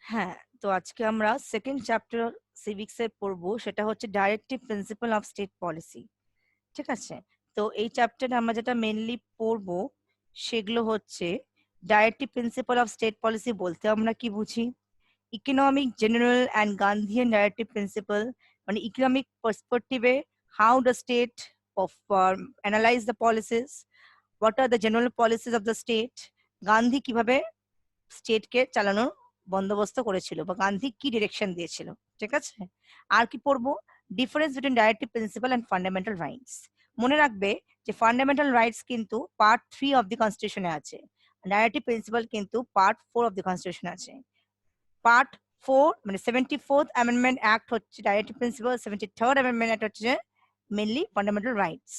হ্যাঁ, তো আজকে আমরা সেকেন্ড চ্যাপ্টার সিভিক্স এর পড়বো, সেটা হচ্ছে directive principal of state policy. ঠিক আছে? তো এই চ্যাপ্টারে আমরা যেটা মেনলি পড়বো সেগুলো হচ্ছে directive principal of state policy বলতে আমরা কি বুঝি, economic general and Gandhian directive principle, মানে ইকোনমিক পার্সপেক্টিভে how the state of analyse the policies, what are the general policies of the state, Gandhi কিভাবে স্টেটকে চালানোর বন্দোবস্ত করেছিল বা গান্ধী কি ডিরেকশন দিয়েছিল। ঠিক আছে? আর কি পড়বো, difference between directive principal and fundamental rights. মনে রাখবে যে ফান্ডামেন্টাল রাইটস কিন্তু পার্ট 3 অফ দি কনস্টিটিউশনে আছে, ডাইরেক্টিভ প্রিন্সিপাল কিন্তু পার্ট 4 অফ দি কনস্টিটিউশনে আছে। পার্ট 4 মানে 74th অ্যামেন্ডমেন্ট অ্যাক্ট হচ্ছে directive principle, 73rd amendment act হচ্ছে mainly fundamental rights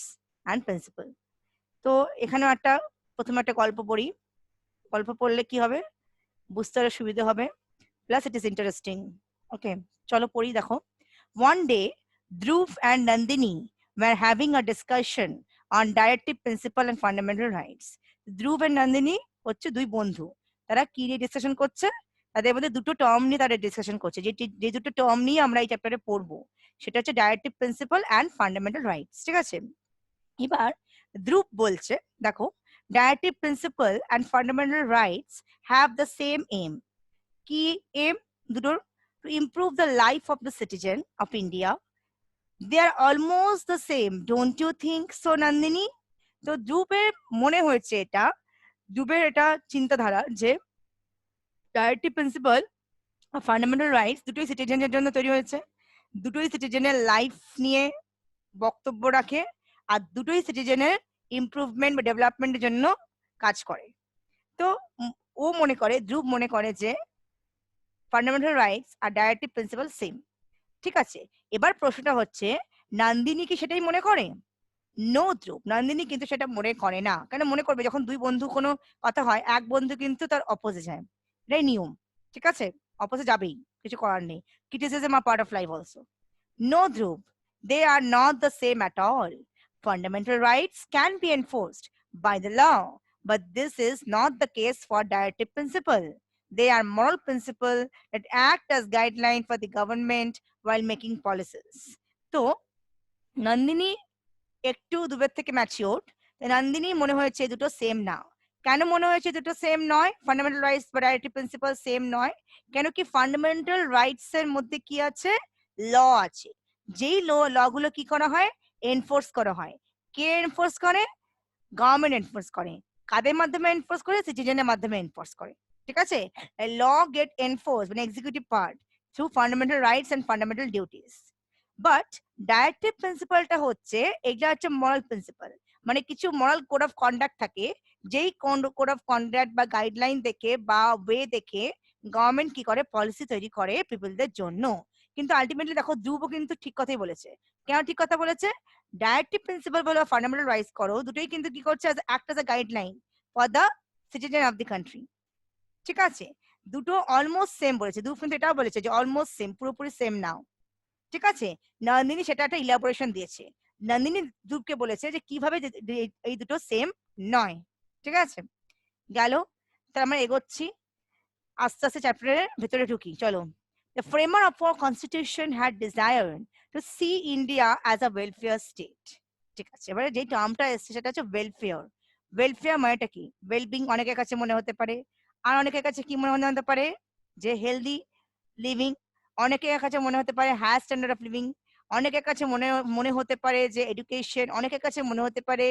and principle. তো এখানেও প্রথমে একটা গল্প পড়ি। গল্প পড়লে কি হবে, বুঝতে আরো সুবিধা হবে, প্লাস ইট ইজ ইন্টারেস্টিং। ওকে, চলো পড়ি। দেখো, one day Dhruv and Nandini were having a discussion on directive principle and fundamental rights. Dhruv and Nandini হচ্ছে দুই বন্ধু। তারা কি নিয়ে ডিসকাশন করছে, তাদের মধ্যে দুটো টার্ম নিয়ে তারা ডিসকাশন করছে, যে দুটো টার্ম নিয়ে আমরা এই চ্যাপ্টারে পড়বো সেটা হচ্ছে directive principal and fundamental rights. ঠিক আছে? এবার ধ্রুব বলছে, দেখো, directive principal and fundamental rights have the same aim. কি এম দুটোর? To improve the life of the citizen of India. They are almost the same, don't you think so Nandini? তো ধ্রুবের মনে হয়েছে এটা, ধ্রুবের এটা চিন্তাধারা যে ডাইরেক্টিভ প্রিন্সিপাল আর ফান্ডামেন্টাল রাইটস দুটোই সিটিজেনের জন্য তৈরি হয়েছে, দুটোই সিটিজেনের লাইফ নিয়ে বক্তব্য রাখে, আর দুটোই সিটিজেনের ইমপ্রুভমেন্ট বা ডেভেলপমেন্টের জন্য কাজ করে। তো ও মনে করে, ধ্রুব মনে করে যে ফান্ডামেন্টাল রাইটস আর ডাইরেক্টিভ প্রিন্সিপাল সেম। ঠিক আছে, এবার প্রশ্নটা হচ্ছে, নন্দিনী কি সেটাই মনে করে? নো ধ্রুব, নন্দিনী কিন্তু সেটা মনে করে না। কেন মনে করবে? যখন দুই বন্ধু কোনো কথা হয়, এক বন্ধু কিন্তু তার অপোজিট হয়, এটাই নিয়ম। ঠিক আছে, অপোজিট যাবেই, কিছু করার নেই। Criticism are part of life also. No, Dhruv, they are not the same at all. Fundamental rights can be enforced by the law, but this is not the case for directive principle. They are moral principles that act as guideline for the government while making policies. তো নন্দিনী একটু দুবের থেকে mature, Nandini মনে হয়েছে দুটো same না। কেন মনে হয়েছে দুটো সেম নয়, ফান্ডামেন্টাল রাইটস বা ডাইরেক্টিভ প্রিন্সিপাল সেম নয়? কেন কি ফান্ডামেন্টাল রাইটস এর মধ্যে কি আছে? ল আছে। যেই ল গুলো কি করা হয়? এনফোর্স করা হয়। কে এনফোর্স করে? গভর্নমেন্ট এনফোর্স করে। কাদের মাধ্যমে এনফোর্স করে? সিটিজেনের মাধ্যমে এনফোর্স করে। ঠিক আছে? ল গেট এনফোর্স মানে executive part through fundamental rights and fundamental duties. But directive প্রিন্সিপালটা হচ্ছে, এটা হচ্ছে মরাল প্রিন্সিপাল, মানে কিছু মরাল কোড অফ কন্ডাক্ট থাকে, যেই কোড অফ কন্ডাক্ট বা গাইডলাইন দেখে বা ওয়ে দেখে গভর্নমেন্ট কি করে, পলিসি তৈরি করে পিপলদের জন্য। কিন্তু আলটিমেটলি দেখো, ধ্রুব কিন্তু ঠিক কথাই বলেছে। কেন ঠিক কথা বলেছে? ডাইরেক্টিভ প্রিন্সিপাল বলো ফান্ডামেন্টাল রাইটস করো, দুটোই কিন্তু কি করছে, act as a guideline for the citizen of the country. ঠিক আছে, দুটো অলমোস্ট সেম বলেছে। ধ্রুব কিন্তু এটাও বলেছে যে অলমোস্ট সেম, পুরোপুরি সেম নাও। ঠিক আছে, নন্দিনী সেটা একটা ইলাবোরেশন দিয়েছে। নন্দিনী ধ্রুবকে বলেছে যে কিভাবে এই দুটো সেম নয়। ঠিক আছে, গেল। তাহলে আমরা এগোচ্ছি, আস্তে আস্তে চ্যাপ্টারের ভেতরে ঢুকি। চলো। The framer of our constitution had desired to see India as a welfare state. ঠিক আছে, এবারে যে টার্মটা এসছে সেটা হচ্ছে ওয়েলফেয়ার। ওয়েলফেয়ার মানেটা কি? ওয়েলবিং অনেকের কাছে মনে হতে পারে, আর অনেকের কাছে কি মনে হতে পারে, যে হেলদি লিভিং। অনেকের কাছে মনে হতে পারে হায়ার স্ট্যান্ডার্ড অফ লিভিং। অনেকের কাছে মনে মনে হতে পারে যে এডুকেশন। অনেকের কাছে মনে হতে পারে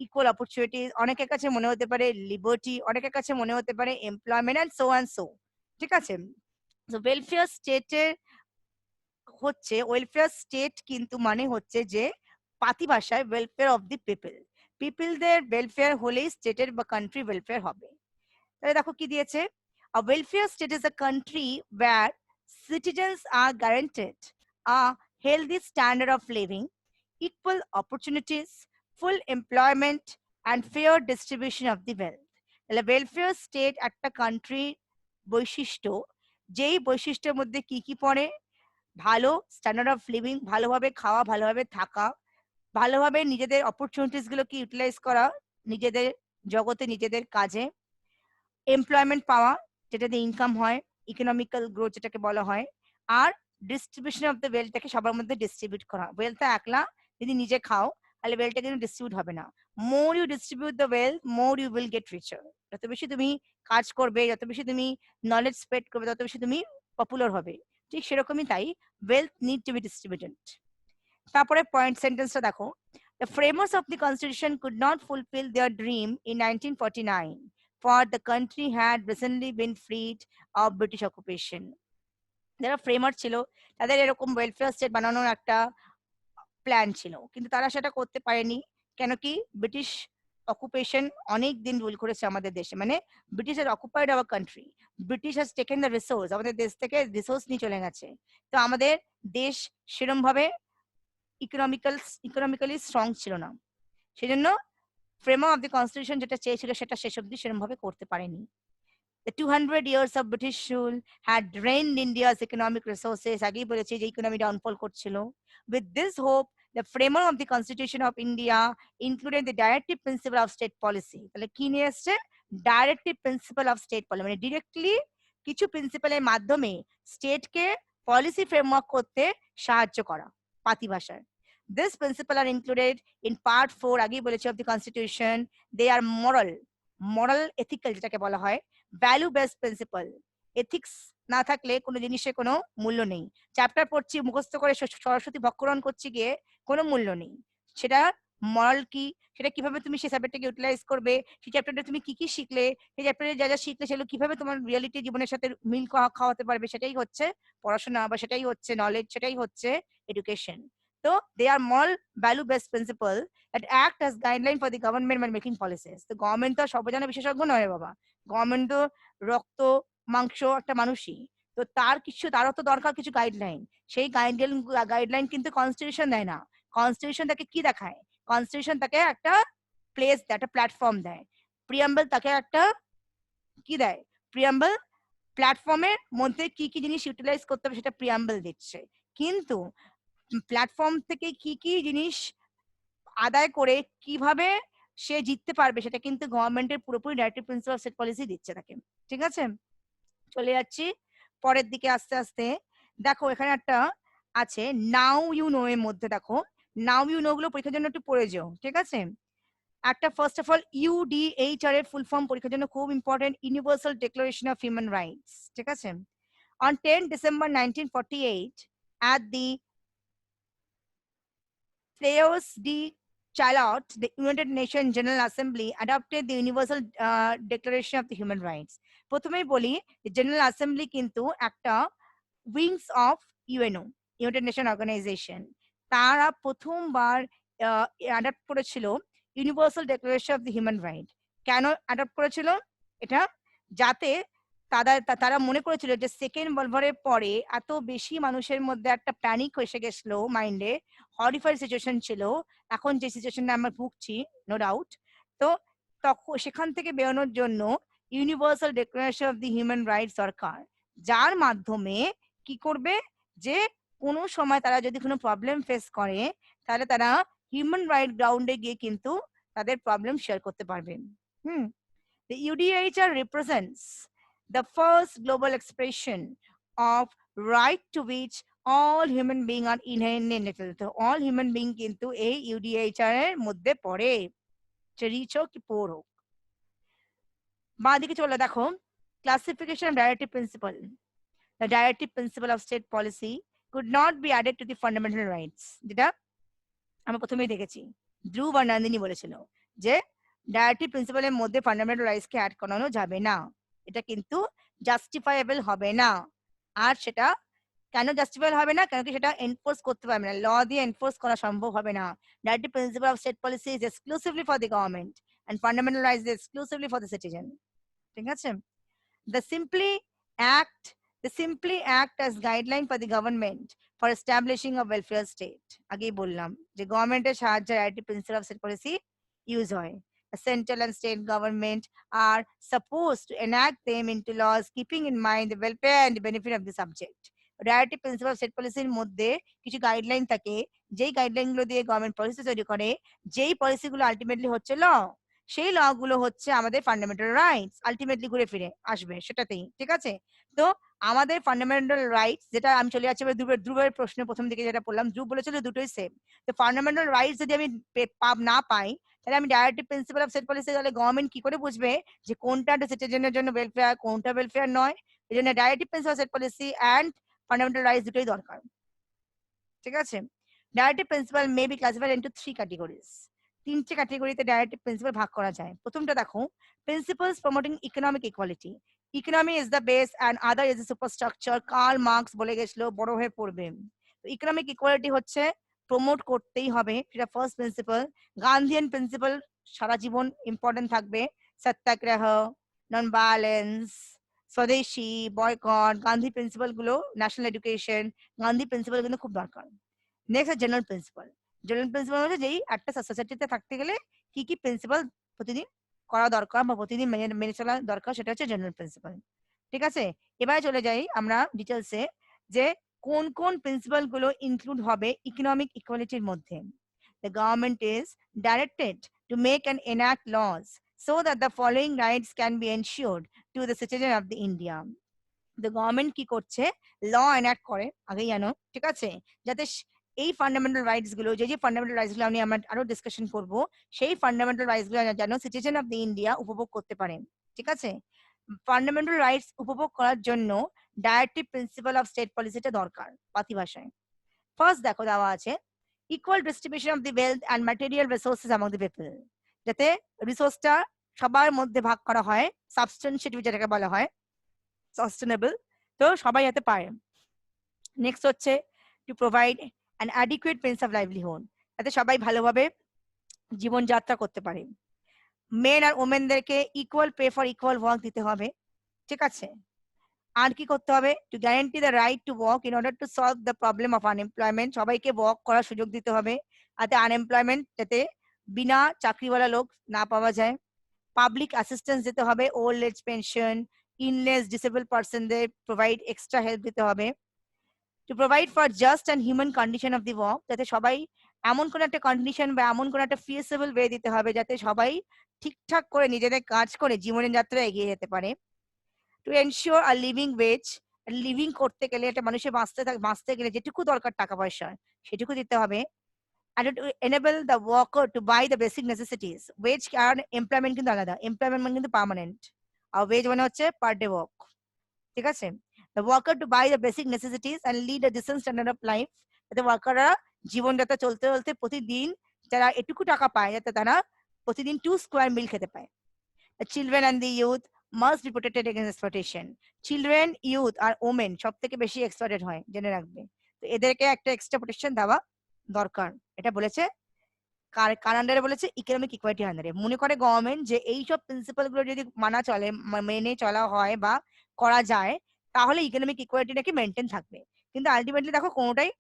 ইকুয়াল অপরচুনিটিস। অনেকের কাছে মনে হতে পারে লিবার্টি। অনেকের কাছে মনে হতে পারে employment and so and so. ঠিক আছে, তো ওয়েলফেয়ার স্টেটের হচ্ছে, ওয়েলফেয়ার স্টেট কিন্তু মানে হচ্ছে যে পাতি ভাষায় ওয়েলফেয়ার অফ দি পিপল। পিপলদের ওয়েলফেয়ার হলেই স্টেটের বা কান্ট্রি ওয়েলফেয়ার হবে। তাহলে দেখো কি দিয়েছে, a welfare state is a country where citizens are guaranteed a healthy standard of living, equal opportunities, full employment and fair distribution of the wealth. তাহলে ওয়েলফেয়ার স্টেট একটা কান্ট্রির বৈশিষ্ট্য, যেই বৈশিষ্ট্যের মধ্যে কি কি পড়ে? ভালো স্ট্যান্ডার্ড অফ লিভিং, ভালোভাবে খাওয়া, ভালোভাবে থাকা, ভালোভাবে নিজেদের অপরচুনিটিস গুলোকে ইউটিলাইজ করা, নিজেদের জগতে নিজেদের কাজে, এমপ্লয়মেন্ট পাওয়া যেটাতে ইনকাম হয়, ইকোনমিক্যাল গ্রোথ যেটাকে বলা হয়, আর ডিস্ট্রিবিউশন অফ দ্য ওয়েলথটাকে সবার মধ্যে ডিস্ট্রিবিউট করা। ওয়েলথটা একলা যদি নিজে খাও তাহলে ওয়েলথটা কিন্তু ডিস্ট্রিবিউট হবে না। More you distribute the wealth, more you will get richer. যত বেশি তুমি কাজ করবে, যত বেশি তুমি নলেজ স্প্রেড করবে, তত বেশি তুমি পপুলার হবে। ঠিক সেরকমই তাই, wealth need to be distributed. তারপরে পয়েন্ট সেন্টেন্সটা দেখো, the framers of the constitution could not fulfill their dream in 1949 for the country had recently been freed of British occupation. যারা ফ্রেমার ছিল তাদের এরকম ওয়েলফেয়ার স্টেট বানানোর একটা প্ল্যান ছিল, কিন্তু তারা সেটা করতে পারেনি। কেন কি, ব্রিটিশ অকুপেশন অনেক দিন রুল করেছে আমাদের দেশে, মানে British has occupied our country, British has taken the resource, আমাদের দেশ থেকে রিসোর্স নিয়ে চলে গেছে। তো আমাদের দেশ সেরম ভাবে ইকোনমিক্যালি স্ট্রং ছিল না, সেজন্য ফ্রেমার অফ দ্য কনস্টিটিউশন যেটা চেয়েছিল সেটা শেষ অব্দি সেরকম ভাবে করতে পারেনি। The 200 years of British rule had drained India's economic resources. আগেই বলেছি যে ইকোনমি ডাউনফল করছিল। With this hope, the framer of the Constitution of India included the directive principle of state policy. তাহলে কি নিয়ে এসছে? Directive principle of state policy, মানে directly কিছু প্রিন্সিপালের মাধ্যমে স্টেটকে পলিসি ফ্রেমওয়ার্ক করতে সাহায্য করা, পাতি ভাষায়। This principle are included in part 4, আগেই বলেছি, of the Constitution. They are moral, ethical যেটাকে বলা হয়, ভ্যালু বেসড প্রিন্সিপাল। এথিক্স না থাকলে কোনো জিনিসের কোনো মূল্য নেই। চ্যাপ্টার পড়ছি, মুখস্থ করে সরস্বতী ভক্ষরণ করছি গিয়ে কোনো মূল্য নেই। সেটা মরাল কি, সেটা কিভাবে তুমি সেই সাবজেক্টটাকে ইউটিলাইজ করবে, সেই চ্যাপ্টারটা তুমি কি কি শিখলে, সেই চ্যাপ্টারে যা যা শিখলে সেগুলো কিভাবে তোমার রিয়েলিটি জীবনের সাথে মিল খাওয়াতে পারবে, সেটাই হচ্ছে পড়াশোনা, বা সেটাই হচ্ছে নলেজ, সেটাই হচ্ছে এডুকেশন। তো they are moral value based principle that act as guideline for the government when making policies. তো গভর্নমেন্ট তো সর্বজনা বিশেষজ্ঞ নয় বাবা, গভর্নমেন্ট তো রক্ত মাংস একটা মানুষই, তো তারও তো দরকার কিছু গাইডলাইন। সেই গাইডলাইন কিন্তু কনস্টিটিউশন দেয় না। কনস্টিটিউশন তাকে কি দেখায়? কনস্টিটিউশন তাকে একটা প্লেস দেয়, একটা প্ল্যাটফর্ম দেয়। প্রিয়াম্বল তাকে একটা কি দেয়? প্রিয়াম্বল প্ল্যাটফর্মের মধ্যে কি কি জিনিস ইউটিলাইজ করতে হবে সেটা প্রিয়াম্বল দিচ্ছে, কিন্তু প্ল্যাটফর্ম থেকে কি কি জিনিস আদায় করে কিভাবে সে জিততে পারবে সেটা কিন্তু গভর্নমেন্টের পুরোপুরি directive principle of state policy দিচ্ছে তাকে। ঠিক আছে, চলে যাচ্ছি পরের দিকে আস্তে আস্তে। দেখো এখানে একটা আছে নাও ইউ নো, এর মধ্যে দেখো নাও ইউ নো গুলো পরীক্ষার জন্য একটু পড়ে যাও। ঠিক আছে, একটা ফার্স্ট অফ অল ইউডিএইচআর এর ফুল ফর্ম পরীক্ষার জন্য খুব important, universal declaration of human rights. ঠিক আছে, on 10 December 1948 at the Place de Charlotte, the United Nations General Assembly adopted the Universal Declaration of the Human Rights. প্রথমেই বলি general assembly কিন্তু একটা wings of UNO, United Nation Organization, তারা প্রথমবার adopt করেছিল universal declaration of the human right. কেন adopt করেছিল এটা? যাতে তারা মনে করেছিল যে সেকেন্ড ওয়ার্ল্ড ওয়ারের পরে এত বেশি মানুষের মধ্যে একটা প্যানিক এসে গেছিল, মাইন্ডে হরিফাইড সিচুয়েশন ছিল, এখন যে সিচুয়েশনে আমরা ভুগছি নো ডাউট। তো তখন সেখান থেকে বেরোনোর জন্য universal declaration of the human rights দরকার, যার মাধ্যমে কি করবে, যে কোনো সময় তারা যদি কোনো প্রবলেম ফেস করে তাহলে তারা হিউম্যান রাইট গ্রাউন্ডে গিয়ে কিন্তু তাদের প্রবলেম শেয়ার করতে পারবে। The UDHR represents the first global expression of right to which all human beings are inherently entitled. তো all human being কিন্তু এই UDHR এর মধ্যে পড়ে, রিচ হোক কি পোর হোক। বাঁ দিকে চলে দেখো classification of directive principle. The directive principle of state policy could not be added to the fundamental rights, যেটা আমরা প্রথমেই দেখেছি, ধ্রুব আর নন্দিনী বলেছিল যে ডাইরেক্টিভ প্রিন্সিপালের মধ্যে ফান্ডামেন্টাল রাইটস কে অ্যাড করানো যাবে না, এটা কিন্তু জাস্টিফাইয়েবল হবে না। আর সেটা কেন জাস্টিফাইবল হবে না? কেন কি সেটা এনফোর্স করতে পারবে না, ল দিয়ে এনফোর্স করা সম্ভব হবে না। Directive principal of state policy is exclusively for the government and fundamental rights is exclusively for the citizen. ঠিক আছে, the simply act as guideline for the government for establishing a welfare state. আগেই বললাম যে গভর্নমেন্টের সাহায্যে directive principle of state policy use হয়। The central and state government are supposed to enact them into laws keeping in mind the welfare and the benefit of the subject. Directive principle of state পলিসির মধ্যে কিছু guideline থাকে, যেই guideline গুলো দিয়ে government policy তৈরি করে, যেই পলিসিগুলো আলটিমেটলি হচ্ছে ল, সেই ল গুলো হচ্ছে আমাদের ফান্ডামেন্টাল রাইটস, আলটিমেটলি ঘুরে ফিরে আসবে সেটাতেই, ঠিক আছে? তো আমাদের ফান্ডামেন্টাল রাইটস, যেটা আমি চলে যাচ্ছি ধ্রুবের প্রশ্নের প্রথম দিকে যেটা বললাম, ধ্রুব বলেছিল দুটোই সেম। তো ফান্ডামেন্টাল রাইটস যদি আমি না পাই, তাহলে আমি directive principle of state policy, তাহলে গভর্নমেন্ট কি করে বুঝবে যে কোনটা সিটিজেনের জন্য ওয়েলফেয়ার, কোনটা ওয়েলফেয়ার নয়? এই জন্য directive principle of state policy and fundamental rights দুটোই দরকার, ঠিক আছে? Directive principal may be classified into 3 categories. তিনটে ক্যাটেগরিতে ডাইরেক্টিভ প্রিন্সিপাল ভাগ করা যায়। প্রথমটা দেখো, principles promoting economic equality. Economy is the base and other is the superstructure. Karl Marx বলে গেছিল, বড় হয়ে পড়বে। ইকোনমিক ইকুয়ালিটি হচ্ছে প্রমোট করতেই হবে, সেটা ফার্স্ট প্রিন্সিপাল। গান্ধীয়ান প্রিন্সিপাল সারা জীবন ইম্পর্টেন্ট থাকবে। সত্যাগ্রহ, নন ভায়োলেন্স, স্বদেশী, বয়কট, গান্ধী প্রিন্সিপাল গুলো, ন্যাশনাল এডুকেশন, গান্ধী প্রিন্সিপাল কিন্তু খুব দরকার। Next general principal. General principal হচ্ছে যেই একটা সোসাইটিতে থাকতে গেলে কি কি প্রিন্সিপাল প্রতিদিন করা দরকার বা প্রতিদিন মেনে মেনে চলা দরকার, সেটা হচ্ছে জেনারেল প্রিন্সিপাল, ঠিক আছে? এবারে চলে যাই আমরা ডিটেলসে, যে কোন কোন প্রিন্সিপাল গুলো ইনক্লুড হবে ইকোনমিক ইকুয়ালিটির মধ্যে। The government is directed to make and enact laws so that the following rights can be ensured to the citizen of the India. The government কি করছে, ল এনাক্ট করে, আগেই জানো, ঠিক আছে? যাতে এই ফান্ডামেন্টাল রাইটস গুলো, যে ফান্ডামেন্টাল রাইটস গুলো আমি আমরা আরো ডিসকাশন করব, সেই ফান্ডামেন্টাল রাইটস গুলো যেন সিটিজেন অফ দি ইন্ডিয়া উপভোগ করতে পারে, ঠিক আছে? ফান্ডামেন্টাল রাইটস উপভোগ করার জন্য ডাইরেক্টিভ প্রিন্সিপাল অফ স্টেট পলিসিটা দরকার পাতি ভাষায়। ফার্স্ট দেখো দেওয়া আছে, equal distribution of the wealth and material resources among the people. যাতে রিসোর্সটা সবার মধ্যে ভাগ করা হয়, সাবস্টেন্সিটিভ যেটাকে বলা হয়, সাস্টেনেবল, তো সবাই যাতে পায়। নেক্সট হচ্ছে to provide an adequate means of livelihood, যাতে সবাই ভালোভাবে জীবনযাত্রা করতে পারে। মেন আর ওমেনদেরকে equal pay for equal work দিতে হবে, ঠিক আছে? আর কি করতে হবে, to guarantee the right to work in order to solve the problem of unemployment. সবাইকে ওয়ার্ক করার সুযোগ দিতে হবে, যাতে আনএমপ্লয়মেন্ট, যাতে বিনা চাকরিওয়ালা লোক না পাওয়া যায়। পাবলিক অ্যাসিস্ট্যান্স দিতে হবে, old age pension, illness, disable পার্সনদের প্রোভাইড এক্সট্রা হেল্প দিতে হবে। To provide for just and human condition of the work, যাতে সবাই এমন কোন একটা কন্ডিশন বা এমন কোন একটা ফিজিবল ওয়ে দিতে হবে যাতে সবাই ঠিকঠাক করে নিজেদের কাজ করে জীবনের যাত্রা এগিয়ে যেতে পারে। To ensure a living wedge, living করতে গেলে একটা মানুষের বাঁচতে গেলে যেটুকু দরকার টাকা পয়সা সেটুকু দিতে হবে। and to enable the worker to buy the basic necessities. Wage আর এমপ্লয়মেন্ট কিন্তু আলাদা, এমপ্লয়মেন্ট মানে কিন্তু পার্মানেন্ট, আর ওয়েজ মানে হচ্ছে পার ডে ওয়ার্ক, ঠিক আছে? The worker to buy the basic necessities and lead a decent standard of life, যাতে ওয়ার্কাররা জীবনযাত্রা চলতে চলতে প্রতিদিন যারা এটুকু টাকা পায় যাতে তারা প্রতিদিন 2 স্কোয়ার মিল খেতে পায়। The children and the youth must be protected against exploitation. Children, youth R women সব থেকে বেশি এক্সপ্লয়েটেড হয়, জেনে রাখবে। তো এদেরকে একটা এক্সট্রা প্রোটেকশন দেওয়া দরকার, এটা বলেছে কার আন্ডারে বলেছে, ইকোনমিক ইকুয়ালিটি আন্ডারে। মনে করে গভর্নমেন্ট যে এই সব প্রিন্সিপাল গুলো যদি মানা চলে, মেনে চলা হয় বা করা যায়, তাহলে ইকোনমিক ইকুয়ালিটি নাকি মেনটেন থাকবে। কিন্তু আলটিমেটলি দেখো কোনোটাই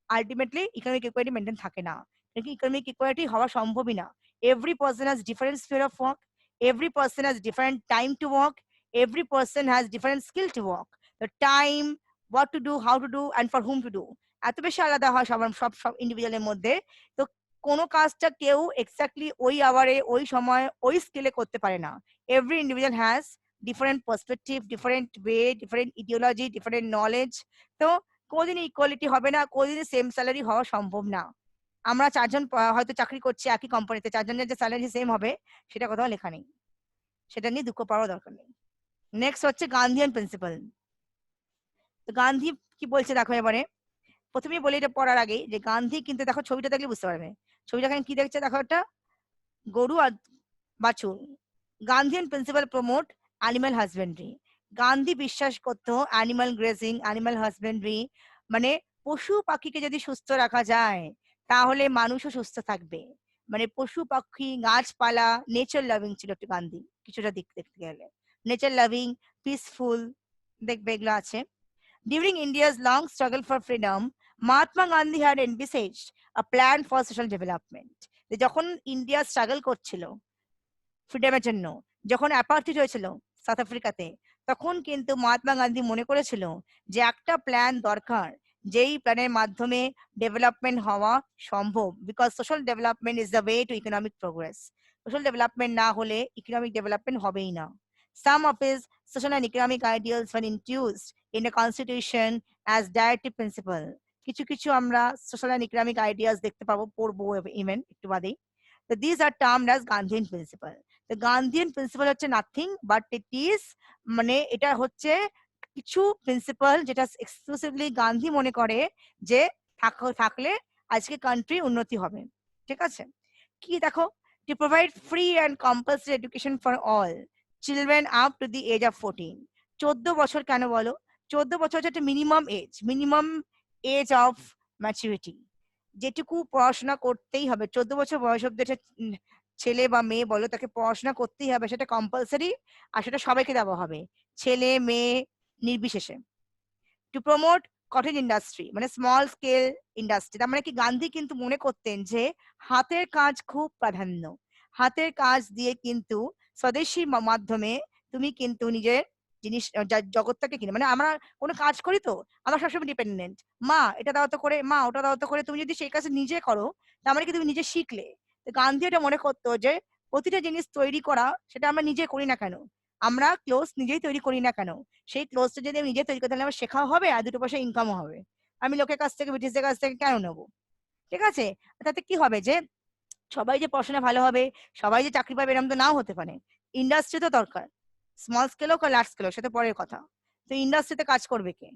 আলটিমেটলি ইকোনমিক ইকুয়ালিটি মেনটেন থাকে না, নাকি ইকোনমিক ইকুয়ালিটি হওয়া সম্ভবই না। Every person has different spear of work, every person has different time to work, every person has different skill to work, the time, what to do, how to do and for whom to do এত বেশি আলাদা হয় সব সব ইন্ডিভিজুয়ালের মধ্যে। তো কোনো কাজটা কেউ এক্স্যাক্টলি ওই আওয়ারে, ওই সময়, ওই স্কিলে করতে পারে না। Every individual has different perspective, different way, different ideology, different knowledge. তো কোনোদিনই ইকুয়ালিটি হবে না, কোনোদিনই সেম স্যালারি হওয়া সম্ভব না। আমরা চারজন হয়তো চাকরি করছি একই কোম্পানিতে, চারজনের যে স্যালারি সেম হবে সেটা কোথাও লেখা নেই, সেটা নিয়ে দুঃখ পাওয়ার দরকার নেই। নেক্সট হচ্ছে গান্ধীয়ান প্রিন্সিপাল। তো গান্ধী কি বলছে দেখো এবারে, প্রথমেই বলি এটা পড়ার আগে, যে গান্ধী কিন্তু দেখো ছবিটা দেখলে বুঝতে পারবে, ছবিটা এখানে কি দেখছে দেখো, একটা গরু আর বাছুর। Gandhian principal promote animal husbandry. Gandhi বিশ্বাস করতো অ্যানিমাল গ্রেজিং, অ্যানিমাল হাজবেন্ডারি, মানে পশু পাখিকে যদি সুস্থ রাখা যায় তাহলে মানুষও সুস্থ থাকবে। মানে পশু পাখি, গাছপালা, নেচার লাভিং ছিল একটু গান্ধী, কিছুটা দিক দেখতে গেলে নেচার লাভিং, পিসফুল, দেখবে এগুলো আছে। During India's long struggle for freedom, Mahatma Gandhi had envisaged a plan for social development. যখন ইন্ডিয়া স্ট্রাগল করছিল ফ্রিডমের জন্য, যখন অ্যাপার্থিড হয়েছিল সাউথ আফ্রিকাতে, তখন কিন্তু মহাত্মা গান্ধী মনে করেছিল যে একটা প্ল্যান দরকার, যেই প্ল্যানের মাধ্যমে ডেভেলপমেন্ট হওয়া সম্ভব, because social development is the way to economic progress. Social development না হলে ইকোনমিক ডেভেলপমেন্ট হবেই না। Some of his social and economic ideals were introduced in the constitution as directive principle. কিছু কিছু আমরা সোশ্যাল and economic ideas দেখতে পাবো, পড়বো ইভেন একটু বাদেই। So these are termed as Gandhian principle. The Gandhian principle হচ্ছে nothing but it is মানে এটা হচ্ছে কিছু প্রিন্সিপাল যেটা এক্সক্লুসিভলি গান্ধী মনে করে যে থাকলে আজকে কান্ট্রি উন্নতি হবে। ঠিক আছে, কি দেখো, to provide free and compulsory education for all children up to the age of 14. 14 বছর কেন বলো? 14 বছর হচ্ছে একটা মিনিমাম এজ অফ ম্যাচুরিটি, যেটুকু পড়াশোনা করতেই হবে। 14 বছর বয়স অব্দি একটা ছেলে বা মেয়ে বলো, তাকে পড়াশোনা করতেই হবে, সেটা কম্পালসারি, আর সেটা সবাইকে দেওয়া হবে, ছেলে মেয়ে নির্বিশেষে। টু প্রমোট কটেজ ইন্ডাস্ট্রি মানে স্মল স্কেল ইন্ডাস্ট্রি, তার মানে কি গান্ধী কিন্তু মনে করতেন যে হাতের কাজ খুব প্রাধান্য, হাতের কাজ দিয়ে কিন্তু স্বদেশী মাধ্যমে তুমি কিন্তু নিজের জিনিস জগৎটাকে কিনে, মানে আমরা কোনো কাজ করি তো আমরা সবসময় ডিপেন্ডেন্ট, মা এটা দাও তো করে, মা ওটা দাও তো করে, তুমি যদি সেই কাজ নিজে করো তার মানে কি তুমি নিজে শিখলে। তো গান্ধী এটা মনে করতো যে প্রতিটা জিনিস তৈরি করা সেটা আমরা নিজে করি না কেন, আমরা ক্লোথ নিজেই তৈরি করি না কেন, সেই ক্লোথটা যদি আমি নিজে তৈরি করতে, তাহলে আমার শেখাও হবে আর দুটো পয়সা ইনকামও হবে। আমি লোকের কাছ থেকে ব্রিটিশদের কাছ থেকে কেন নেবো? ঠিক আছে, তাতে কি হবে যে সবাই যে পড়াশোনা ভালো হবে, সবাই যে চাকরি পাবে এরকম তো নাও হতে পারে। ইন্ডাস্ট্রি তো দরকার, স্মল স্কেল হোক আর লার্জ স্কেল হোক সেটা পরের কথা। তো ইন্ডাস্ট্রিতে কাজ করবে কে?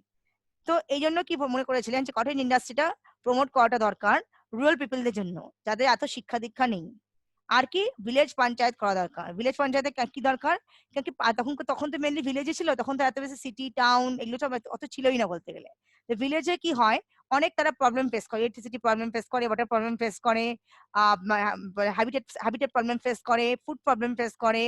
তো এই জন্য কি মনে করেছিলেন যে কটেজ ইন্ডাস্ট্রিটা প্রমোট করাটা দরকার রুরাল পিপলদের জন্য, যাদের এত শিক্ষা দীক্ষা নেই। আর কি ভিলেজ পঞ্চায়েত করা দরকার। ভিলেজ পঞ্চায়েতে কি দরকার? কারণ কি তখন তো মেনলি ভিলেজে ছিল, তখন তো এত বেশি সিটি টাউন এগুলো সব অত ছিলই না বলতে গেলে। তো ভিলেজে কি হয়, অনেক তারা প্রবলেম ফেস করে, ইলেকট্রিসিটি প্রবলেম ফেস করে, ওয়াটার প্রবলেম ফেস করে, হ্যাবিটেট প্রবলেম ফেস করে, ফুড প্রবলেম ফেস করে।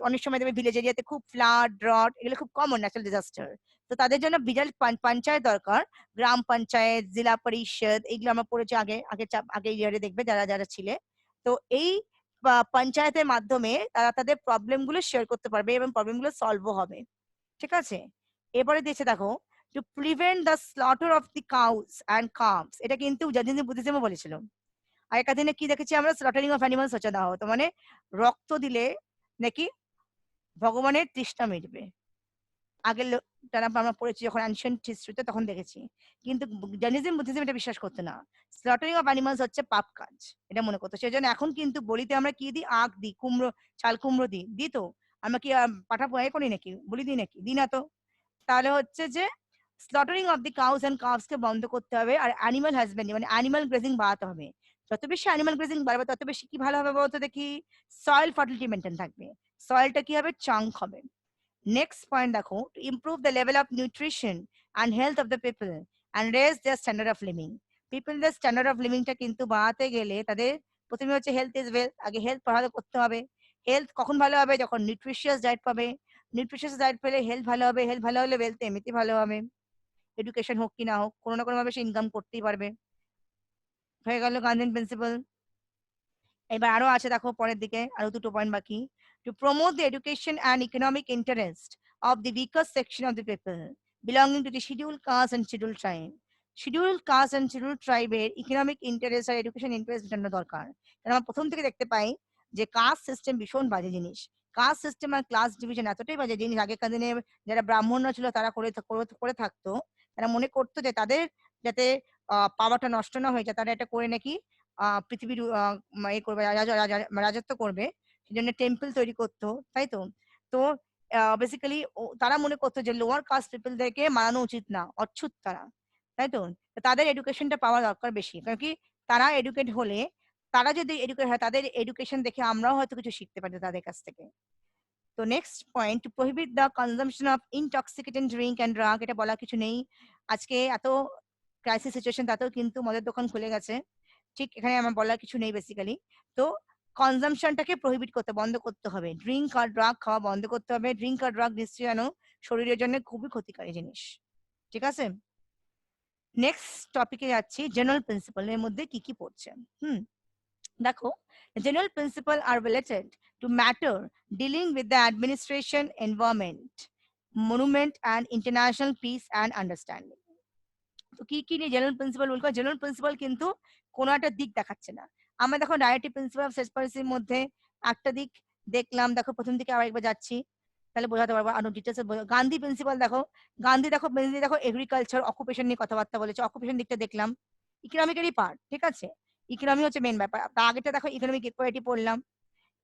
অনেক সময় দেখবে ভিলেজ এরিয়াতে খুব ফ্লাড ড্রট এগুলো খুব কমন ন্যাচারাল ডিজাস্টার। তো তাদের জন্য বিরাট পঞ্চায়েত দরকার, গ্রাম পঞ্চায়েত, জেলা পরিষদ, এগুলো আমরা পড়েছি আগে আগে আগে ইয়ারে দেখবে যারা যারা ছিলে। তো এই পঞ্চায়েতের মাধ্যমে তারা তাদের প্রবলেম গুলো শেয়ার করতে পারবে এবং প্রবলেম গুলো সলভও হবে। ঠিক আছে, এবারে দিয়েছে দেখো, to prevent the slaughter of the cows and comes, এটা কিন্তু জাদিনী বুদ্ধিজমও বলেছিল। আগেকার দিনে কি দেখেছি আমরা, স্লটারিং অফ অ্যানিমালস হচ্ছে দেওয়া হতো, মানে রক্ত দিলে নাকি ভগবানের তৃষ্ণা মিটবে। আগের যারা আমরা পড়েছি যখন অ্যানশিয়েন্ট হিস্ট্রিতে তখন দেখেছি। কিন্তু জেনিজম বুদ্ধিজম এটা বিশ্বাস করতে না, স্লটারিং অফ অ্যানিমালস হচ্ছে পাপ কাজ, এটা মনে করতো। সেই জন্য এখন কিন্তু বলিতে আমরা কি দিই, আখ দিই, কুমড়ো চাল কুমড়ো দিই তো আমরা কি পাঠা পোয়া করি নাকি, বলি দিই নাকি, দিই না তো। তাহলে হচ্ছে যে slaughtering of the cows and calves কে বন্ধ করতে হবে, আর অ্যানিমাল হাজবেন্ডারি মানে অ্যানিমাল গ্রেজিং বাড়াতে হবে। যত বেশি অ্যানিমাল গ্রেজিং বাড়বে তত বেশি কি ভালো হবে বলতো দেখি, সয়েল ফার্টিলিটি মেনটেন থাকবে, সয়েলটা কি হবে, চাঙ্ক হবে। নেক্সট পয়েন্ট দেখো, to improve the level of nutrition and health of the people and raise their standard of living. পিপলদের স্ট্যান্ডার্ড অফ লিভিংটা কিন্তু বাড়াতে গেলে তাদের প্রথমে হচ্ছে হেলথ ইজ ওয়েলথ, আগে হেলথ ভালো করতে হবে। হেলথ কখন ভালো হবে, যখন নিউট্রিশিয়াস ডায়েট পাবে, নিউট্রিশিয়াস ডায়েট পেলে হেলথ ভালো হবে, হেলথ ভালো হলে ওয়েলথ এমনিতে ভালো হবে। এডুকেশন হোক কি না হোক কোনো না কোনো ভাবে সে ইনকাম করতেই পারবে। হয়ে গেল গান্ধীন প্রিন্সিপাল। এবার আরো আছে দেখো পরের দিকে আরো দুটো পয়েন্ট বাকি। To promote the education and economic interest of the weaker section of the people belonging to the schedule caste and schedule tribe. Schedule caste and schedule ট্রাইবের ইকোনমিক ইন্টারেস্ট আর এডুকেশন ইন্টারেস্ট মেটানো দরকার। কারণ আমরা প্রথম থেকে দেখতে পাই যে কাস্ট সিস্টেম ভীষণ বাজে জিনিস। কাস্ট সিস্টেম আর ক্লাস ডিভিশন এতটাই বাজে জিনিস, আগেকার দিনে যারা ব্রাহ্মণরা ছিল তারা করে থাকতো। তারা মনে করতো যে তাদের যাতে পাওয়াটা নষ্ট না হয়ে যায়, তারা এটা করে নাকি পৃথিবীর এ করবে, রাজত্ব করবে, সেজন্য টেম্পল তৈরি করতো, তাই তো। তো বেসিক্যালি তারা মনে করতো যে লোয়ার কাস্ট পিপলদেরকে মানানো উচিত না, অচ্ছুত তারা, তাই তো। তো তাদের এডুকেশনটা পাওয়া দরকার বেশি, কারণ কি তারা এডুকেট হলে, তারা যদি এডুকেট হয় তাদের এডুকেশন দেখে আমরাও হয়তো কিছু শিখতে পারি তাদের কাছ থেকে। তো next point, to prohibit the consumption of intoxicating drink and drug, এটা বলা কিছু নেই। আজকে এত ক্রাইসিস সিচুয়েশন তাতেও কিন্তু মদের দোকান খুলে গেছে, ঠিক এখানে আমার বলার কিছু নেই বেসিক্যালি। তো কনজাম্পশনটাকে প্রহিবিট করতে বন্ধ করতে হবে, ড্রিঙ্ক আর ড্রাগ খাওয়া বন্ধ করতে হবে। ড্রিঙ্ক আর ড্রাগ নিশ্চয়ই জানো শরীরের জন্য খুবই ক্ষতিকারী জিনিস। ঠিক আছে, নেক্সট টপিকে যাচ্ছি, জেনারেল প্রিন্সিপাল এর মধ্যে কি কি পড়ছে। দেখো, জেনারেল প্রিন্সিপাল আর related to matter dealing with the administration, environment, monument and international peace and understanding. তো কি কি নিয়ে জেনারেল প্রিন্সিপাল বলবো, জেনারেল প্রিন্সিপাল কিন্তু কোনো একটা দিক দেখাচ্ছে না। আমরা দেখো ডাইরেক্টিভ প্রিন্সিপাল অফ স্টেট পলিসির মধ্যে একটা দিক দেখলাম, দেখো প্রথম দিকে আবার একবার যাচ্ছি, তাহলে বোঝাতে পারবো আরো ডিটেলসে। গান্ধী প্রিন্সিপাল দেখো, গান্ধী দেখো এগ্রিকালচার অকুপেশন নিয়ে কথাবার্তা বলেছে, অকুপেশন দিকটা দেখলাম, ইকোনমিকেরই পার্ট, ঠিক আছে, ইকোনমি হচ্ছে মেন ব্যাপার। তার আগেটা দেখো ইকোনমিক ইকুয়ালিটি পড়লাম,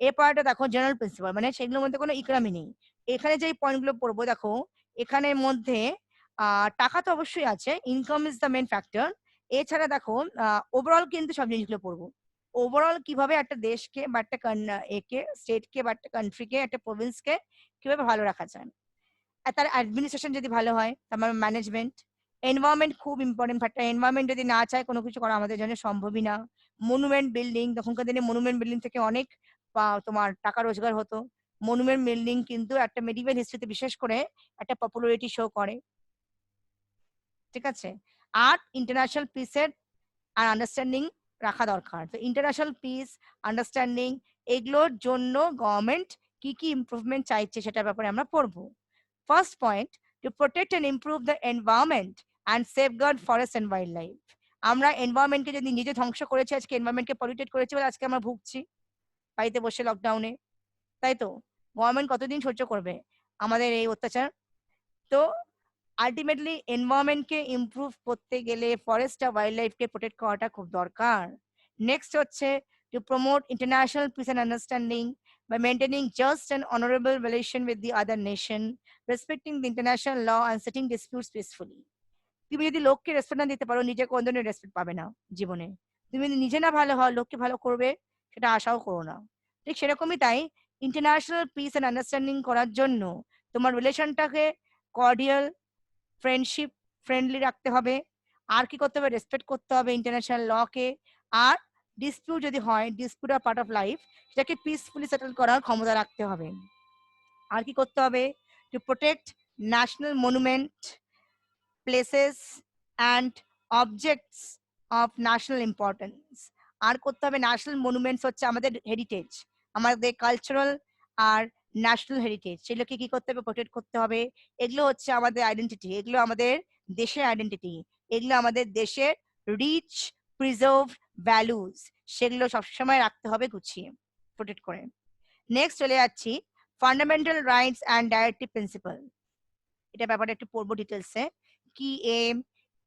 এ পার্টে দেখো জেনারেল প্রিন্সিপাল, মানে সেগুলোর মধ্যে কোনো ইকোনমি নেই। এখানে যে পয়েন্টগুলো পড়বো দেখো, এখানের মধ্যে টাকা তো অবশ্যই আছে, income is the main factor. এছাড়া দেখো ওভারঅল কিন্তু সব জিনিসগুলো পড়বো, ওভারঅল কিভাবে একটা দেশকে বা একটা একে স্টেটকে বা একটা কান্ট্রিকে একটা প্রভিন্সকে কিভাবে ভালো রাখা যায়। আর তার অ্যাডমিনিস্ট্রেশন যদি ভালো হয়, তার ম্যানেজমেন্ট, এনভায়রনমেন্ট খুব ইম্পর্টেন্ট ফ্যাক্টর, এনভায়রনমেন্ট যদি না চায় কোনো কিছু করা আমাদের জন্য সম্ভবই না। মনুমেন্ট বিল্ডিং, তখনকার দিনে মনুমেন্ট বিল্ডিং থেকে অনেক তোমার টাকা রোজগার হতো। মনুমেন্ট বিল্ডিং কিন্তু একটা মেডিভেল হিস্ট্রিতে বিশেষ করে একটা পপুলারিটি শো করে, ঠিক আছে। আর ইন্টারন্যাশনাল পিসের আর আন্ডারস্ট্যান্ডিং রাখা দরকার। তো ইন্টারন্যাশনাল পিস, আন্ডারস্ট্যান্ডিং, এগুলোর জন্য গভর্নমেন্ট কি কি ইমপ্রুভমেন্ট চাইছে সেটার ব্যাপারে আমরা পড়বো। First point, to protect and improve the environment and safeguard forest and wild life. আমরা এনভায়রনমেন্টকে যদি নিজে ধ্বংস করেছি, আজকে এনভায়রনমেন্টকে পলিউটেড করেছি বলে আজকে আমরা ভুগছি বাড়িতে বসে লকডাউনে, তাই তো। গভর্নমেন্ট কতদিন সহ্য করবে আমাদের এই অত্যাচার? তো আলটিমেটলি এনভায়রনমেন্টকে ইমপ্রুভ করতে গেলে ফরেস্ট আর ওয়াইল্ড লাইফকে প্রোটেক্ট করাটা খুব দরকার। নেক্সট হচ্ছে to promote international peace and understanding by maintaining just and honorable relation with the other nation, respecting the international law and settling disputes peacefully. তুমি যদি লোককে রেসপেক্ট না দিতে পারো, নিজে কোনদিনই রেসপেক্ট পাবে না জীবনে। তুমি যদি নিজে না ভালো হও, লোককে ভালো করবে সেটা আশাও করো না। ঠিক সেরকমই তাই, ইন্টারন্যাশনাল পিস অ্যান্ড আন্ডারস্ট্যান্ডিং করার জন্য তোমার রিলেশনটাকে কর্ডিয়াল, ফ্রেন্ডশিপ, ফ্রেন্ডলি রাখতে হবে। আর কি করতে হবে? রেসপেক্ট করতে হবে ইন্টারন্যাশনাল লকে। আর ডিসপিউট যদি হয়, dispute are part of life, সেটাকে পিসফুলি সেটেল করার ক্ষমতা রাখতে হবে। আর কি করতে হবে? To protect national monument, places and objects of national importance. আর করতে হবে, ন্যাশনাল মনুমেন্টস হচ্ছে আমাদের হেরিটেজ, আমাদের কালচারাল আর ন্যাশনাল হেরিটেজ, সেগুলোকে কি করতে হবে? প্রোটেক্ট করতে হবে। এগুলো হচ্ছে আমাদের আইডেন্টিটি, এগুলো আমাদের দেশের আইডেন্টিটি, এগুলো আমাদের দেশের রিচ প্রিজার্ভ ভ্যালুজ, সেগুলো সবসময় রাখতে হবে গুছিয়ে, প্রোটেক্ট করে। নেক্সট চলে যাচ্ছি fundamental rights and directive principle. এটা ব্যাপারে একটু পড়বো ডিটেলসে, কি এম,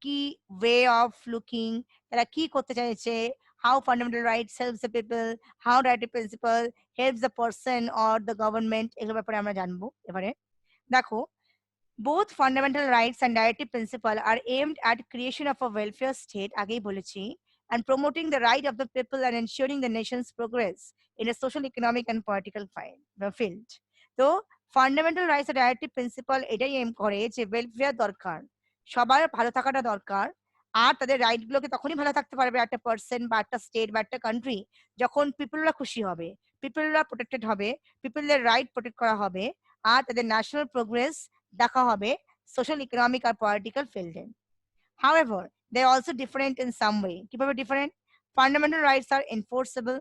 কি ওয়ে অফ লুকিং, তারা কি করতে চাইছে, how fundamental rights helps the people, how directive principle helps the person or the government, এগুলোর ব্যাপারে আমরা জানবো এবারে। দেখো, both fundamental rights and directive principle are aimed at creation of a welfare state, আগেই বলেছি, and promoting the right of the people and ensuring the nation's progress in a social, economic and political field. তো fundamental rights আর directive principle এটাই M করে যে welfare দরকার, সবার ভালো থাকাটা দরকার। আর তাদের রাইট গুলোকে তখনই ভালো থাকতে পারবে একটা পার্সন বা একটা স্টেট বা একটা কান্ট্রি, যখন পিপলরা খুশি হবে, পিপলরা প্রোটেক্টেড হবে, পিপলদের রাইট প্রোটেক্ট করা হবে, আর তাদের ন্যাশনাল প্রোগ্রেস দেখা হবে সোশ্যাল, ইকোনমিক আর পলিটিক্যাল ফিল্ডে। However, they are also different in some way. কিভাবে ডিফারেন্ট? ফান্ডামেন্টাল রাইটস আর এনফোর্সেবল,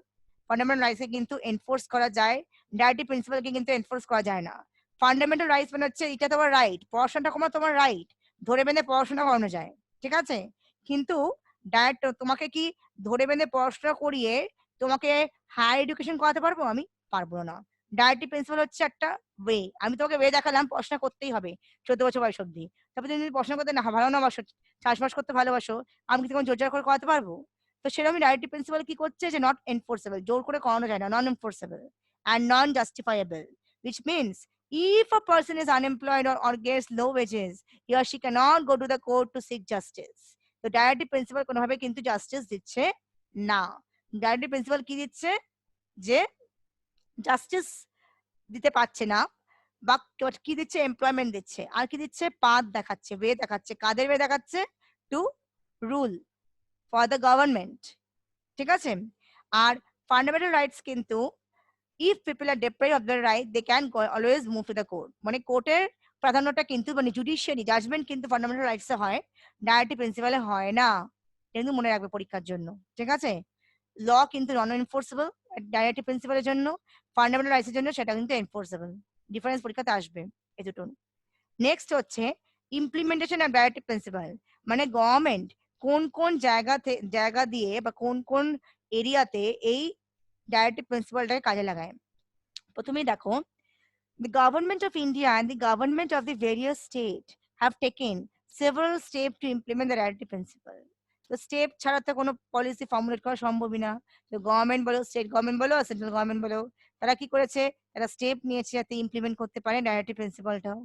ফান্ডামেন্টাল রাইটসকে কিন্তু এনফোর্স করা যায়, ডাইরেক্টিভ প্রিন্সিপালকে কিন্তু এনফোর্স করা যায় না। ফান্ডামেন্টাল রাইটস মানে হচ্ছে এটা তোমার রাইট, পড়াশোনাটা করা তোমার রাইট, ধরে বেঁধে পড়াশোনা করানো যায়, ঠিক আছে। কিন্তু ডাইরেক্ট তোমাকে কি ধরে বেঁধে পড়াশোনা করিয়ে তোমাকে হায়ার এডুকেশন করাতে পারবো? আমি পারবো না। ডাইরেক্টিভ প্রিন্সিপাল হচ্ছে একটা ওয়ে, আমি তোমাকে ওয়ে দেখালাম, পড়াশোনা করতেই হবে 14 বছর বয়স অব্দি। তারপর তুমি পড়াশোনা করতে না ভালো না বাসো, চাষবাস করতে ভালোবাসো, আমি কি তখন জোর জার করে করাতে পারবো? তো সেরকম ডাইরেক্টিভ প্রিন্সিপাল কি করছে যে নট এনফোর্সেবল, জোর করে করানো যায় না, non enforceable and non justifiable, which means if a person is unemployed or gets low wages, he or she cannot go to the court to seek justice. তো directive principle কোনোভাবে কিন্তু justice দিচ্ছে না। ডাইরেক্টিভ প্রিন্সিপাল কি দিচ্ছে? যে justice দিতে পারছে না, বা কি দিচ্ছে? এমপ্লয়মেন্ট দিচ্ছে। আর কি দিচ্ছে? পাথ দেখাচ্ছে, ওয়ে দেখাচ্ছে। কাদের ওয়ে দেখাচ্ছে? To rule for the government, ঠিক আছে। আর ফান্ডামেন্টাল রাইটস কিন্তু if people are deprived of their right, they can always move to the court, মানে কোর্টের প্রাধান্যটা কিন্তু, মানে জুডিশিয়ারি জাজমেন্ট কিন্তু ফান্ডামেন্টাল রাইটসে হয়, ডাইরেক্টিভ প্রিন্সিপালে হয় না। কিন্তু মনে রাখবে পরীক্ষার জন্য, ঠিক আছে। ল কিন্তু নন এনফোর্সেবল ডাইরেক্টিভ প্রিন্সিপালের জন্য, ফান্ডামেন্টাল রাইটসের জন্য সেটা কিন্তু এনফোর্সেবল। ডিফারেন্স পরীক্ষাতে আসবে এই দুটো। নেক্সট হচ্ছে ইমপ্লিমেন্টেশন অফ ডাইরেক্টিভ প্রিন্সিপাল, মানে গভর্নমেন্ট কোন কোন জায়গা দিয়ে বা কোন কোন এরিয়াতে এই ডাইরেক্টিভ প্রিন্সিপালটাকে কাজে লাগায়। প্রথমেই দেখো, the government of India and the government of the various states have taken several steps to implement the directive principle. তো স্টেপ ছাড়া তো কোনো পলিসি ফর্মুলেট করা সম্ভবই না। তো গভর্নমেন্ট বলো, স্টেট গভর্নমেন্ট বলো, সেন্ট্রাল গভর্নমেন্ট বলো, তারা কি করেছে? তারা স্টেপ নিয়েছে যাতে ইমপ্লিমেন্ট করতে পারে ডাইরেক্টিভ প্রিন্সিপালটাও।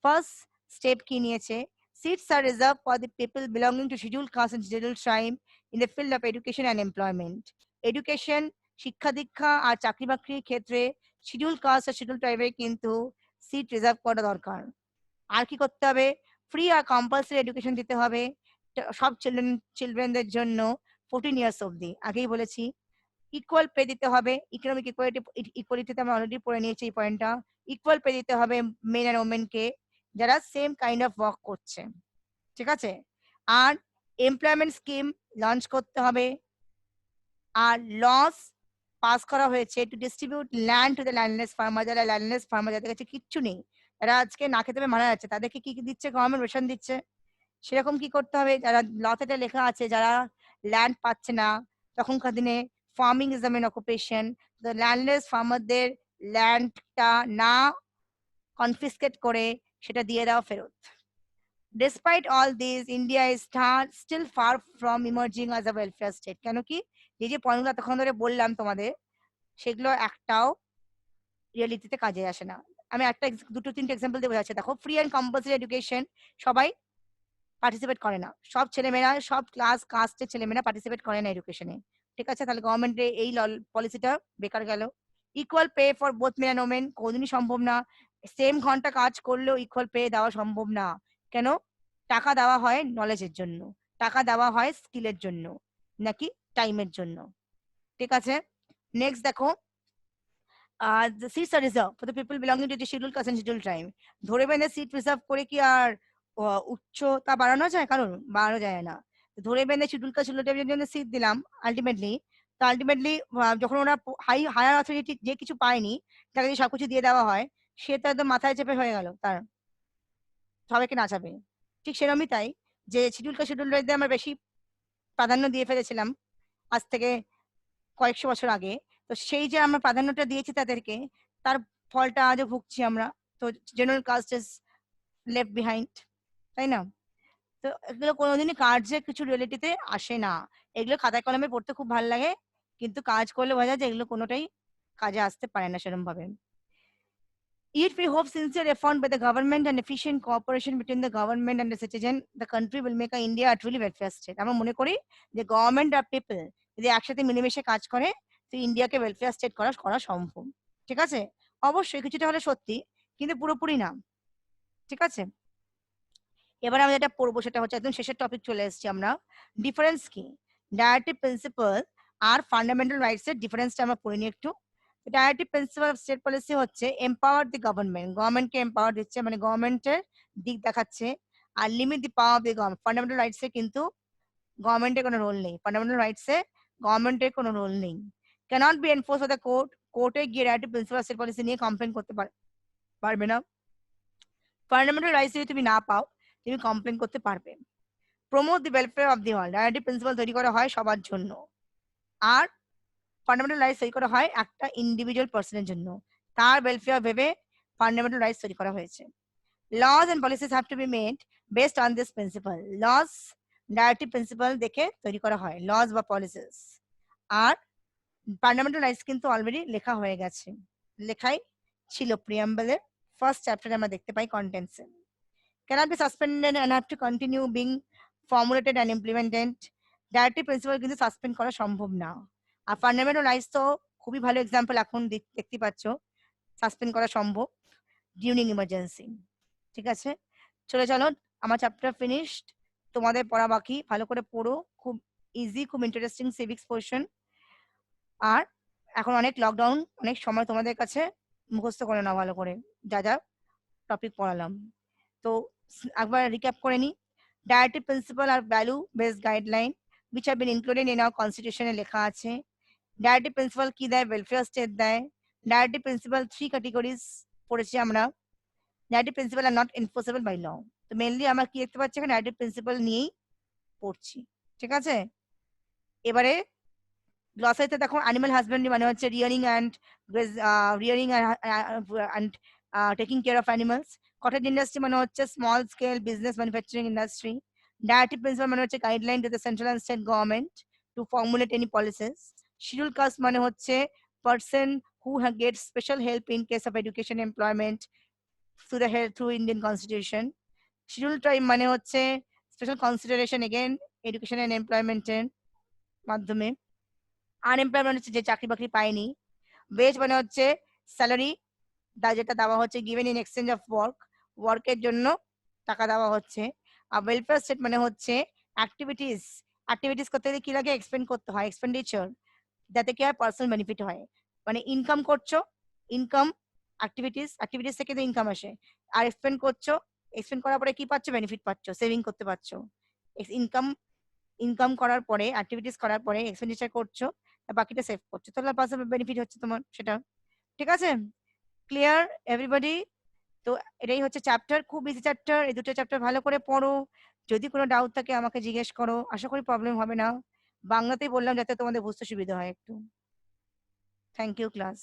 ফার্স্ট স্টেপ কি নিয়েছে? Seats are reserve for the people belonging to schedule caste and schedule tribe in the field of education and employment. Education, শিক্ষা দীক্ষা আর চাকরি বাকরির ক্ষেত্রে শিডিউল কাস্ট আর শিডিউল ট্রাইবে কিন্তু সিট রিজার্ভ করা দরকার। আর কি করতে হবে? ফ্রি আর কম্পালসারি এডুকেশন দিতে হবে সব চিলড্রেনদের জন্য 14 ইয়ার্স অবধি। আগেই বলেছি। ইকুয়াল পে দিতে হবে। ইকোনমিক ইকুয়ালিটিতে আমরা অলরেডি পড়ে নিয়েছি এই পয়েন্টটা। ইকুয়াল পে দিতে হবে মেন আর ওমেনকে যারা সেম কাইন্ড অফ ওয়ার্ক করছে। ঠিক আছে? আর এমপ্লয়মেন্ট স্কিম লঞ্চ করতে হবে। আর লস পাস করা হয়েছে two distribute land to the landless farmer. যারা ল্যান্ডলেস ফার্মার, যাদের কাছে কিচ্ছু নেই, তারা আজকে না খেতে পেয়ে মারা যাচ্ছে, তাদেরকে কি দিচ্ছে? গভর্নমেন্ট রেশন দিচ্ছে। সেরকম কি করতে হবে? যারা লতে লেখা আছে যারা ল্যান্ড পাচ্ছে না, তখনকার দিনে farming is the main occupation, landless ফার্মারদের ল্যান্ডটা না কনফিসকেট করে সেটা দিয়ে দেওয়া ফেরত। Despite all this, India is still far from emerging as a welfare state. কেন কি? যে পয়েন্টগুলো এতক্ষণ ধরে বললাম তোমাদের, সেগুলো একটাও রিয়েলিটিতে কাজে আসে না। আমি একটা দুটো তিনটে এক্সাম্পল দিয়ে বোঝাচ্ছি। দেখো, ফ্রি অ্যান্ড কম্পালসারি এডুকেশন সবাই পার্টিসিপেট করে না। সব ছেলেমেয়েরা, সব ক্লাস কাস্টের ছেলেমেয়েরা পার্টিসিপেট করে না এডুকেশনে। ঠিক আছে? তাহলে গভর্নমেন্টের এই পলিসিটা বেকার গেল। Equal pay for both men and women কোনদিনই সম্ভব না। সেম ঘন্টা কাজ করলেও ইকুয়াল পে দেওয়া সম্ভব না। কেন? টাকা দেওয়া হয় নলেজের জন্য, টাকা দেওয়া হয় স্কিলের জন্য, নাকি টাইমের জন্য। ঠিক আছে? নেক্সট দেখো, the seats are reserved for the people belonging to the scheduled caste and scheduled tribe. ধরে বেঁধে সিট রিজার্ভ করে কি আর উচ্চতা বাড়ানো যায়? কারণ বাড়ানো যায় না। ধরে বেঁধে শিডিউল কাস্ট শিডিউল ট্রাইবের জন্য সিট দিলাম আলটিমেটলি। তো আলটিমেটলি যখন ওরা হায়ার অথরিটি যে কিছু পায়নি, তাকে যদি সবকিছু দিয়ে দেওয়া হয়, সে তো একদম মাথায় চেপে হয়ে গেল, তার সবাইকে নাচাবে। ঠিক সেরকমই তাই, যে শিডিউল কাস্ট শিডিউল ট্রাইবদের আমরা বেশি প্রাধান্য দিয়ে ফেলেছিলাম আজ থেকে কয়েকশো বছর আগে। তো সেই যে আমরা প্রাধান্যটা দিয়েছি তাদেরকে, তার ফলটা আজও ভুগছি আমরা। তো general caste is left behind, তাই না? তো এগুলো কোনোদিনই কার্যে কিছু রিয়েলিটিতে আসে না। এগুলো খাতায় কলমে পড়তে খুব ভালো লাগে, কিন্তু কাজ করলে বোঝা যায় যে এগুলো কোনোটাই কাজে আসতে পারে না সেরকম ভাবে। If we hope sincere effort by the government and efficient cooperation between the government and the citizen, the country will make India a truly welfare state. আমরা মনে করি যে গভর্নমেন্ট আর পিপল যদি একসাথে মিলেমিশে কাজ করে, তো ইন্ডিয়াকে ওয়েলফেয়ার স্টেট করা সম্ভব। ঠিক আছে? অবশ্যই কিছুটা হলে সত্যি, কিন্তু পুরোপুরি না। ঠিক আছে? এবার আমরা যেটা পড়বো সেটা হচ্ছে একদম শেষের টপিক চলে এসেছি আমরা। ডিফারেন্স কি? ডাইরেক্টিভ প্রিন্সিপাল আর ফান্ডামেন্টাল রাইটস এর ডিফারেন্সটা আমরা পড়ে নিই একটু। Directive principal of state policy হচ্ছে এম্পাওয়ার দি গভর্নমেন্ট, গভর্নমেন্টকে এম্পাওয়ার দিচ্ছে, মানে গভর্নমেন্টের দিক দেখাচ্ছে। আর limit the power of the government, fundamental rights এ কিন্তু গভর্নমেন্টের কোনো রোল নেই। ফান্ডামেন্টাল রাইটস এ গভর্নমেন্টের কোনো রোল নেই। Cannot be enforce by the court, কোর্টে গিয়ে ডাইরেক্টিভ প্রিন্সিপাল স্টেট পলিসি নিয়ে কমপ্লেন করতে পারবে না। ফান্ডামেন্টাল রাইটস যদি তুমি না পাও, তুমি কমপ্লেন করতে পারবে। Promote the welfare of the all, directive principle তৈরি করা হয় সবার জন্য। আর ফান্ডামেন্টাল রাইটস তৈরি করা হয় একটা ইন্ডিভিজুয়াল পার্সনের জন্য, তার ওয়েলফেয়ার ভেবে ফান্ডামেন্টাল রাইটস তৈরি করা হয়েছে। Laws and policies have to be made based on this principal. Laws directive principal দেখে তৈরি করা হয়, লজ বা পলিসিস। আর ফান্ডামেন্টাল রাইটস কিন্তু অলরেডি লেখা হয়ে গেছে, লেখাই ছিল প্রিয়াম্বলের ফার্স্ট চ্যাপ্টারে আমরা দেখতে পাই কন্টেন্টসে। cannot be suspended and have to continue being formulated and implemented. Directive principle কিন্তু সাসপেন্ড করা সম্ভব না। আর ফান্ডামেন্টাল রাইটস তো খুবই ভালো এক্সাম্পল, এখন দেখতে পাচ্ছ সাসপেন্ড করা সম্ভব ডিউরিং ইমার্জেন্সি। ঠিক আছে? চলো আমার চ্যাপ্টার ফিনিশড, তোমাদের পড়া বাকি, ভালো করে পড়ো, খুব ইজি, খুব ইন্টারেস্টিং সিভিক্স পোর্শন। আর এখন অনেক লকডাউন, অনেক সময় তোমাদের কাছে মুখস্থ করে নাও ভালো করে যা যা টপিক পড়ালাম। তো একবার রিক্যাপ করে নি। ডাইরেক্টিভ প্রিন্সিপাল আর value based guideline which have been included in our constitution এ লেখা আছে। ডাইরেক্টিভ প্রিন্সিপাল কি দেয়? ওয়েলফেয়ার স্টেট দেয়। ডাইরেক্টিভ প্রিন্সিপাল 3 ক্যাটাগরিজ পড়েছি আমরা। Directive principal are not enforceable by law. তো মেইনলি আমরা কি দেখতে পাচ্ছি, এখানে ডাইরেক্টিভ প্রিন্সিপাল নিয়েই পড়ছি। ঠিক আছে? এবারে গ্লসারিতে দেখো অ্যানিমাল হাজবেন্ডারি মানে হচ্ছে rearing and taking care of animals. Cottage industry মানে হচ্ছে small scale business manufacturing industry. Dietary principle মানে হচ্ছে guideline to the central and state government to formulate any policies. Schedule caste মানে হচ্ছে person who get special help in case of education employment through Indian constitution. Schedule tribe মানে হচ্ছে special consideration again education and এমপ্লয়মেন্টের মাধ্যমে। Unemployment হচ্ছে যে চাকরি বাকরি পায়নি। ওয়েজ মানে হচ্ছে স্যালারি যেটা দেওয়া হচ্ছে গিভেন ইন এক্সচেঞ্জ অফ ওয়ার্কের জন্য টাকা দেওয়া হচ্ছে। আর ওয়েলফেয়ার স্টেট মানে হচ্ছে অ্যাক্টিভিটিস অ্যাক্টিভিটিস করতে গেলে কি লাগে এক্সপেন্ড করতে হয় এক্সপেন্ডিচার, যাতে কি হয় পার্সোনাল বেনিফিট হয়। মানে ইনকাম করছো, ইনকাম অ্যাক্টিভিটিস থেকে তো ইনকাম আসে, আর এক্সপেন্ড করছো, এক্সপেন্ড করার পরে কি পাচ্ছ বেনিফিট পাচ্ছ, সেভিং করতে পারছো। ইনকাম ইনকাম করার পরে অ্যাক্টিভিটিস করার পরে এক্সপেন্ডিচার করছো, আর বাকিটা সেভ করছো, তাহলে পার্সোনাল বেনিফিট হচ্ছে তোমার সেটা। ঠিক আছে? Clear everybody? তো এটাই হচ্ছে চ্যাপ্টার, খুব ইজি চ্যাপ্টার। এই দুটো চ্যাপ্টার ভালো করে পড়ো। যদি কোনো ডাউট থাকে আমাকে জিজ্ঞেস করো, আশা করি প্রবলেম হবে না। বাংলাতেই বললাম যাতে তোমাদের বুঝতে সুবিধা হয় একটু। Thank you class.